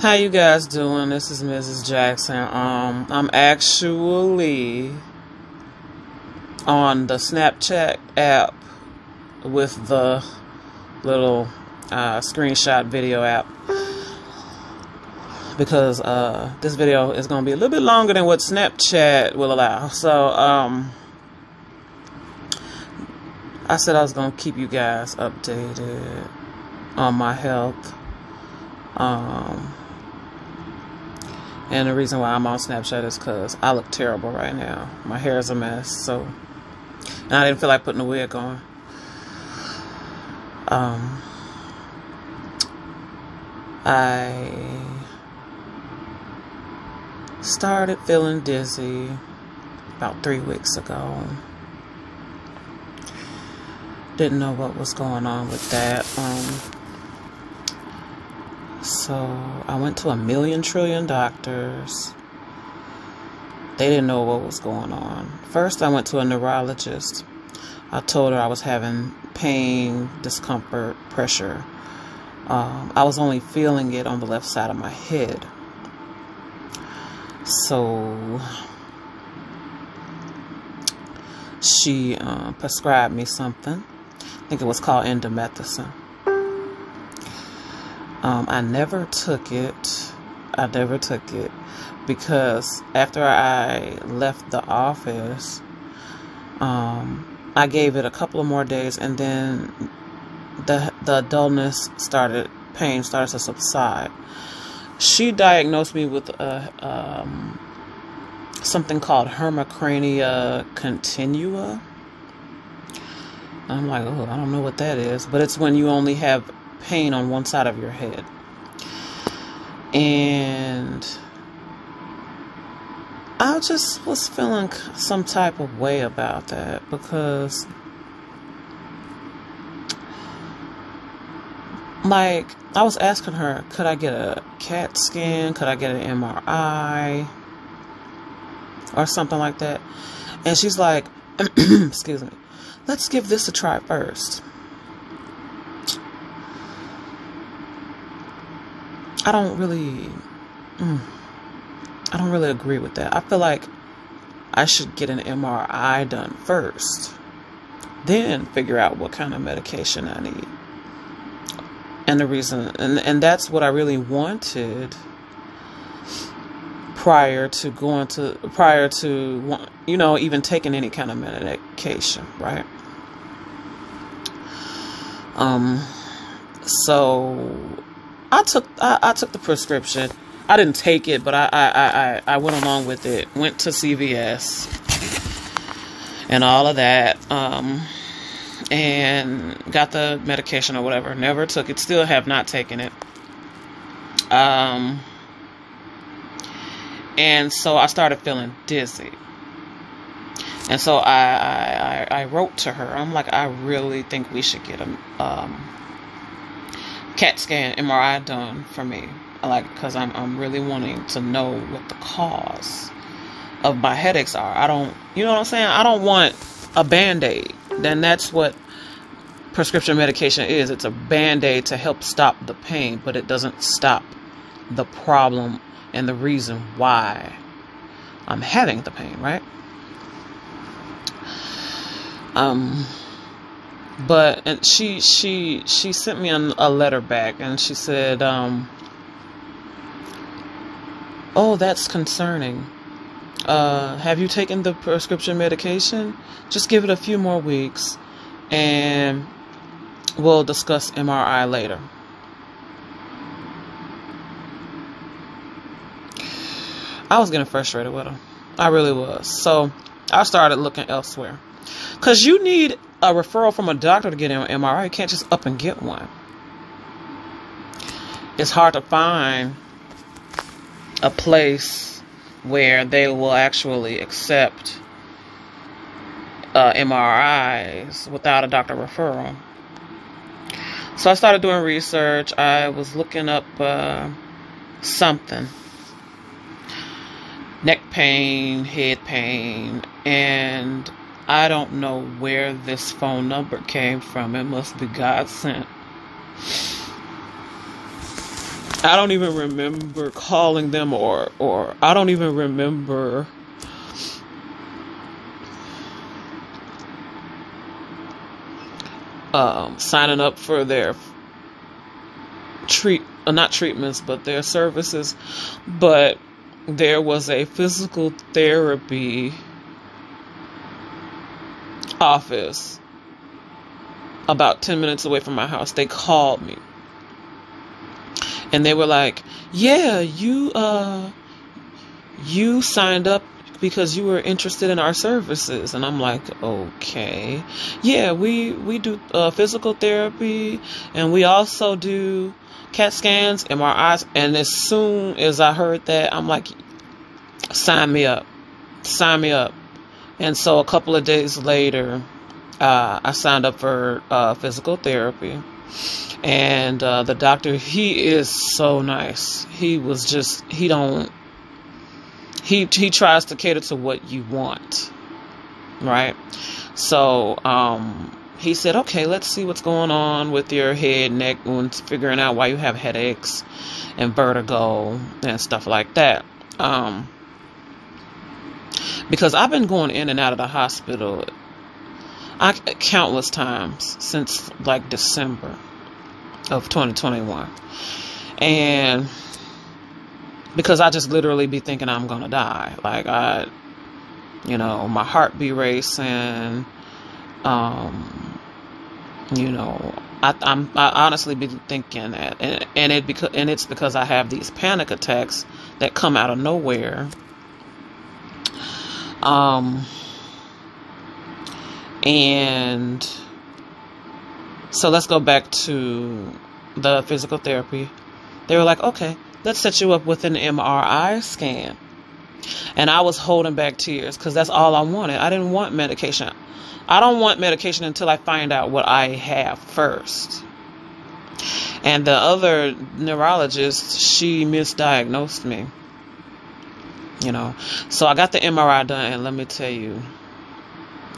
How you guys doing? This is Mrs. Jackson. I'm actually on the Snapchat app with the little screenshot video app because this video is going to be a little bit longer than what Snapchat will allow. So I said I was going to keep you guys updated on my health. And the reason why I'm on Snapchat is because I look terrible right now. My hair is a mess, so and I didn't feel like putting a wig on. I started feeling dizzy about 3 weeks ago. Didn't know what was going on with that. So I went to a million trillion doctors. They didn't know what was going on. First, I went to a neurologist. I told her I was having pain, discomfort, pressure. I was only feeling it on the left side of my head. So she prescribed me something. I think it was called indomethacin. I never took it. Because after I left the office, I gave it a couple of more days, and then the dullness pain started to subside. She diagnosed me with something called hemicrania continua. I'm like, oh, I don't know what that is, but it's when you only have pain on one side of your head. And I just was feeling some type of way about that because, like, I was asking her, could I get a CAT scan? Could I get an MRI? Or something like that. And she's like, excuse me, let's give this a try first. I don't really agree with that. I feel like I should get an MRI done first, then figure out what kind of medication I need. And the reason, and that's what I really wanted prior to even taking any kind of medication, right? So I took the prescription. I didn't take it, but I went along with it. Went to CVS and all of that, and got the medication or whatever. Never took it. Still have not taken it. And so I started feeling dizzy. And so I wrote to her. I'm like, I really think we should get a CAT scan, MRI done for me, because I'm really wanting to know what the cause of my headaches are. I don't, you know what I'm saying? I don't want a Band-Aid. Then that's what prescription medication is. It's a Band-Aid to help stop the pain, but it doesn't stop the problem and the reason why I'm having the pain, right? But she sent me a letter back, and she said, oh, that's concerning. Have you taken the prescription medication? Just give it a few more weeks, and we'll discuss MRI later. I was getting frustrated with her. I really was. So I started looking elsewhere. Because you need a referral from a doctor to get an MRI. You can't just up and get one. It's hard to find a place where they will actually accept MRIs without a doctor referral. So I started doing research. I was looking up something. Neck pain, head pain, and I don't know where this phone number came from. It must be God sent. I don't even remember calling them, or I don't even remember signing up for their not treatments, but their services. But there was a physical therapy office about 10 minutes away from my house. They called me and they were like, yeah, you signed up because you were interested in our services. And I'm like, okay, yeah, we do physical therapy, and we also do CAT scans, MRIs. And as soon as I heard that, I'm like, sign me up. And so a couple of days later, I signed up for physical therapy. And the doctor, he is so nice. He tries to cater to what you want, right? So he said, okay, let's see what's going on with your head, neck wounds, figuring out why you have headaches and vertigo and stuff like that. Because I've been going in and out of the hospital countless times since like December of 2021. And because I just literally be thinking I'm gonna die. Like my heart be racing. I honestly be thinking that, and it's because I have these panic attacks that come out of nowhere. And so let's go back to the physical therapy. They were like, okay, let's set you up with an MRI scan. And I was holding back tears because that's all I wanted. I didn't want medication. I don't want medication until I find out what I have first. And the other neurologist, she misdiagnosed me. So I got the MRI done, and let me tell you,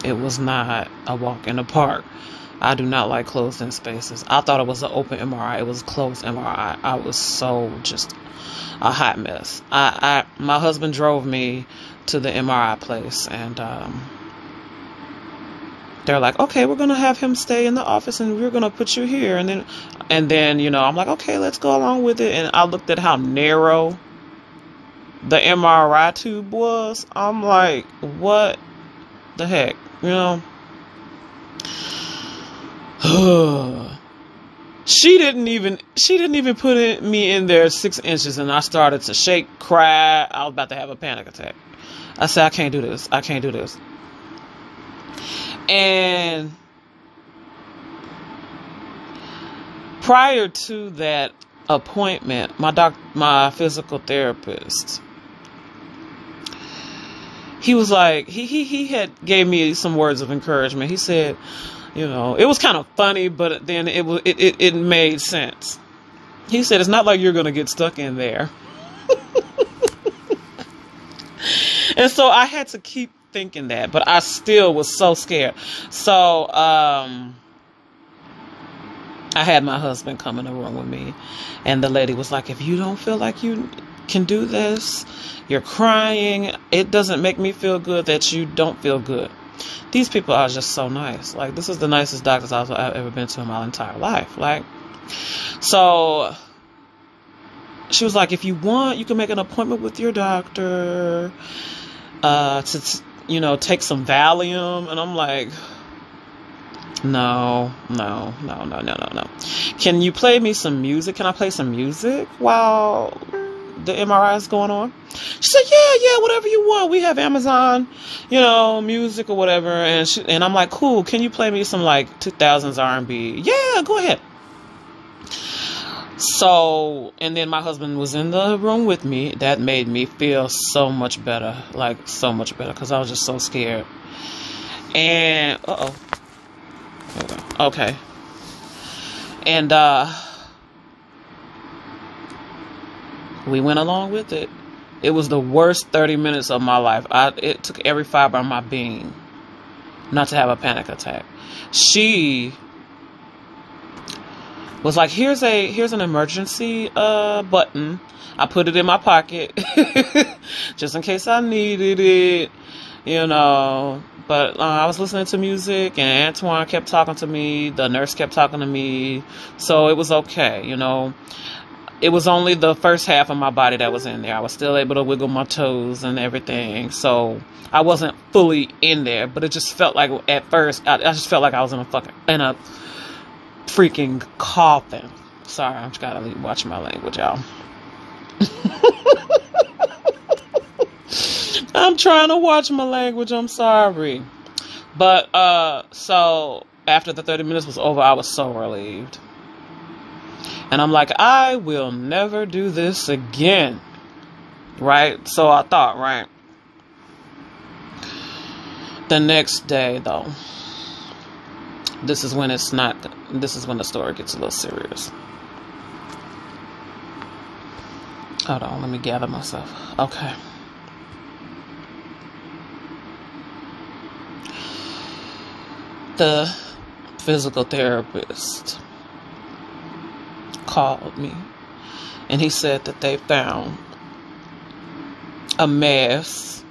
it was not a walk in the park. I do not like closed-in spaces. I thought it was an open MRI. It was a closed MRI. I was so just a hot mess. My husband drove me to the MRI place, and they're like, okay, we're gonna have him stay in the office, and we're gonna put you here, and then I'm like, okay, let's go along with it. And I looked at how narrow the MRI tube was. I'm like, what the heck, She didn't even put me in there 6 inches, and I started to shake, cry. I was about to have a panic attack. I said, I can't do this. And prior to that appointment, my physical therapist, he was like, he had gave me some words of encouragement. He said, it was kind of funny, but then it made sense. He said, it's not like you're going to get stuck in there. And so I had to keep thinking that, but I still was so scared. So I had my husband come in the room with me, and the lady was like, if you don't feel like you can do this, you're crying, it doesn't make me feel good that you don't feel good. These people are just so nice. Like, this is the nicest doctor's office I've ever been to in my entire life. Like, so she was like, if you want, you can make an appointment with your doctor to take some Valium. And I'm like, no. Can you play me some music? Can I play some music while the MRI is going on? She said, yeah, whatever you want. We have Amazon, music or whatever. And I'm like, cool. Can you play me some like 2000s R&B? Yeah, go ahead. So, and then my husband was in the room with me. That made me feel so much better, because I was just so scared. And, okay. And, we went along with it. It was the worst 30 minutes of my life. It took every fiber of my being not to have a panic attack. She was like, here's an emergency button. I put it in my pocket just in case I needed it, you know. But I was listening to music, and Antoine kept talking to me. The nurse kept talking to me, so it was okay, you know. It was only the first half of my body that was in there. I was still able to wiggle my toes and everything, so I wasn't fully in there. But it just felt like at first, I just felt like I was in a freaking coffin. Sorry, I just gotta watch my language, y'all. I'm trying to watch my language. I'm sorry. But, so after the 30 minutes was over, I was so relieved. And I'm like, I will never do this again. Right? So I thought, right? The next day, though, this is when the story gets a little serious. Hold on, let me gather myself. Okay. The physical therapist called me, and he said that they found a mass.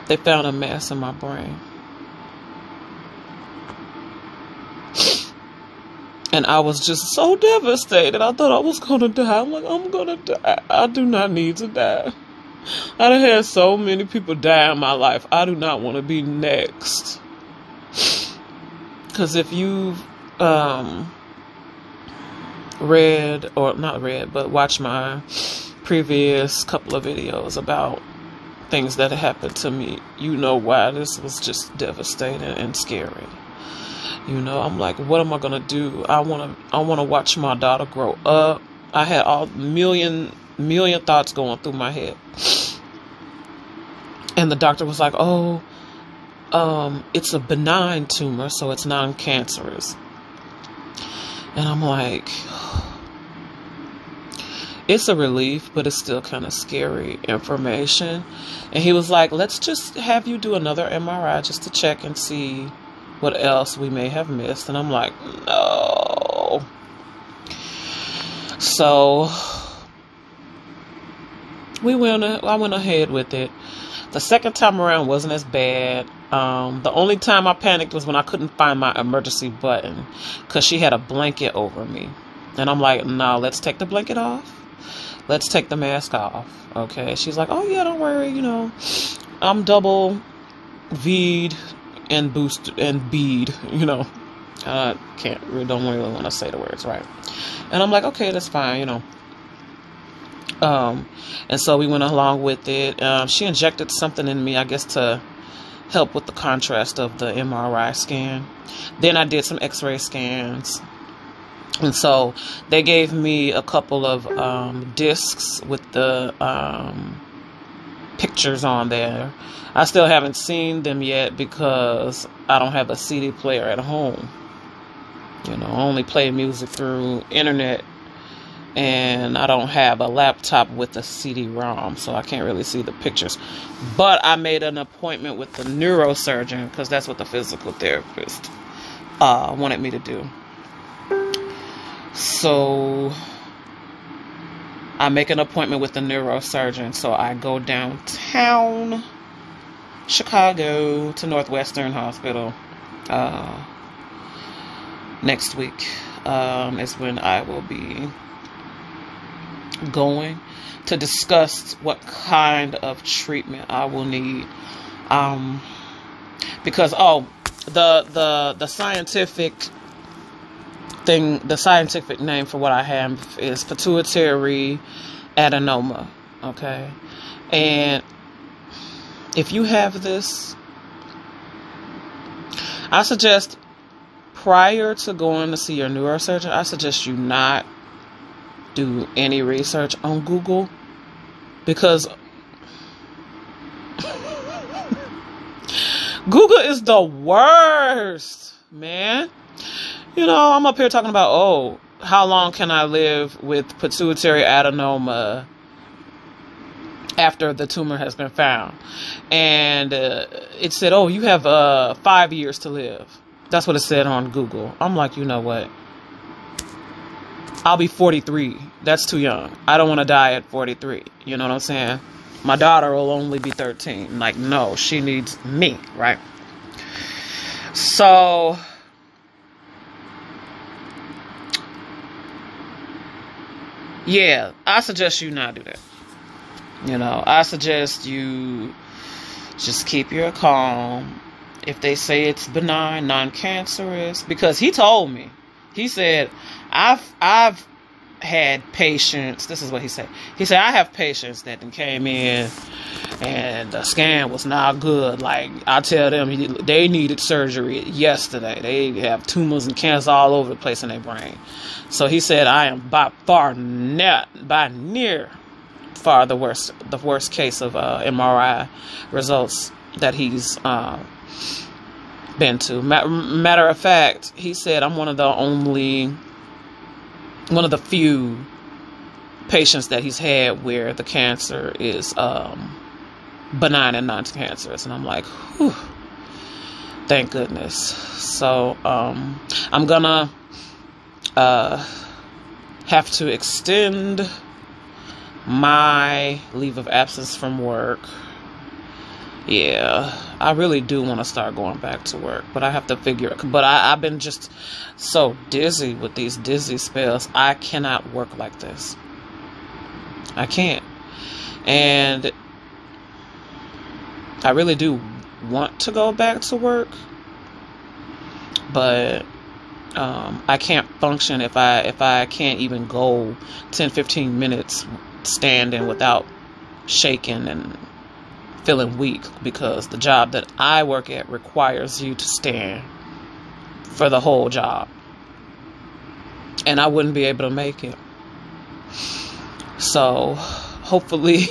They found a mass in my brain. And I was just so devastated. I thought I was going to die. I'm like, I'm going to die. I do not need to die. I done had so many people die in my life. I do not want to be next. Because if you've watched my previous couple of videos about things that happened to me, you know why this was just devastating and scary. You know, I'm like, what am I gonna do? I wanna watch my daughter grow up. I had all million thoughts going through my head. And the doctor was like, oh, it's a benign tumor, so it's non-cancerous. And I'm like, it's a relief, but it's still kind of scary information. And he was like, let's just have you do another MRI just to check and see what else we may have missed. And I'm like, no. So I went ahead with it. The second time around wasn't as bad. The only time I panicked was when I couldn't find my emergency button because she had a blanket over me. And I'm like, no, let's take the blanket off. Let's take the mask off. Okay. She's like, oh yeah, don't worry. You know, I'm double V'd and boosted and bead, you know. Don't really want to say the words right. And I'm like, okay, that's fine, you know. And so we went along with it. She injected something in me, I guess, to help with the contrast of the MRI scan. Then I did some x-ray scans. And so they gave me a couple of discs with the pictures on there. I still haven't seen them yet because I don't have a CD player at home. You know, I only play music through internet, and I don't have a laptop with a CD-ROM, so I can't really see the pictures. But I made an appointment with the neurosurgeon because that's what the physical therapist wanted me to do. So I make an appointment with the neurosurgeon. So I go downtown Chicago to Northwestern Hospital next week is when I will be going to discuss what kind of treatment I will need. Because the scientific thing, the scientific name for what I have is pituitary adenoma. Okay, and if you have this, I suggest prior to going to see your neurosurgeon, I suggest you not do any research on Google, because Google is the worst, man. You know, I'm up here talking about, oh, how long can I live with pituitary adenoma after the tumor has been found? And it said, oh, you have 5 years to live. That's what it said on Google. I'm like, you know what? I'll be 43. That's too young. I don't want to die at 43. You know what I'm saying? My daughter will only be 13. Like, no, she needs me, right? So, yeah, I suggest you not do that. You know, I suggest you just keep your calm. If they say it's benign, non-cancerous, because he told me, he said, I've had patients. This is what he said. He said, I have patients that came in and the scan was not good. Like, I tell them they needed surgery yesterday. They have tumors and cancer all over the place in their brain. So he said, I am by near far the worst case of MRI results that he's been to. Matter of fact, he said, I'm one of the few patients that he's had where the cancer is benign and non-cancerous. And I'm like, whew, thank goodness. So I'm gonna have to extend my leave of absence from work. Yeah, I really do want to start going back to work, but I have to figure it. But I've been just so dizzy with these dizzy spells. I cannot work like this. I can't. And I really do want to go back to work, but I can't function if I can't even go 10-15 minutes standing without shaking and feeling weak, because the job that I work at requires you to stand for the whole job, and I wouldn't be able to make it. So hopefully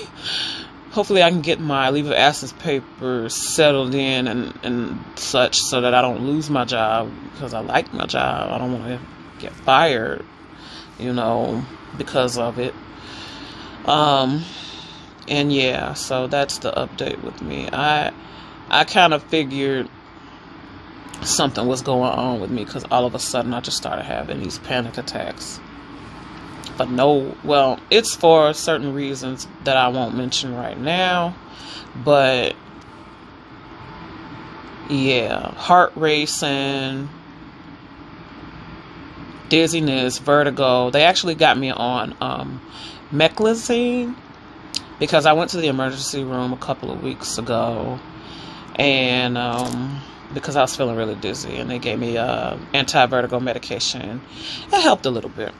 I can get my leave of absence papers settled in and such, so that I don't lose my job, because I like my job. I don't want to get fired, you know, because of it. And yeah, so that's the update with me. I kind of figured something was going on with me, because all of a sudden I just started having these panic attacks. But well, it's for certain reasons that I won't mention right now. But yeah, heart racing, dizziness, vertigo. They actually got me on meclizine, because I went to the emergency room a couple of weeks ago, and because I was feeling really dizzy, and they gave me anti-vertigo medication. It helped a little bit,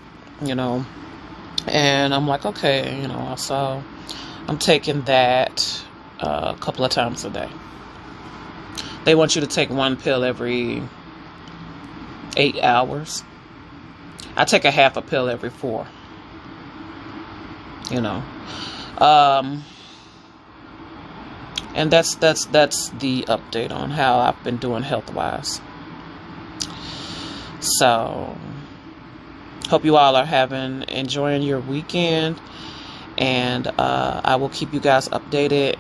you know. And I'm like, okay, you know, so I'm taking that a couple of times a day. They want you to take one pill every 8 hours. I take a half a pill every 4. You know. And that's the update on how I've been doing health-wise. So, hope you all are enjoying your weekend, and I will keep you guys updated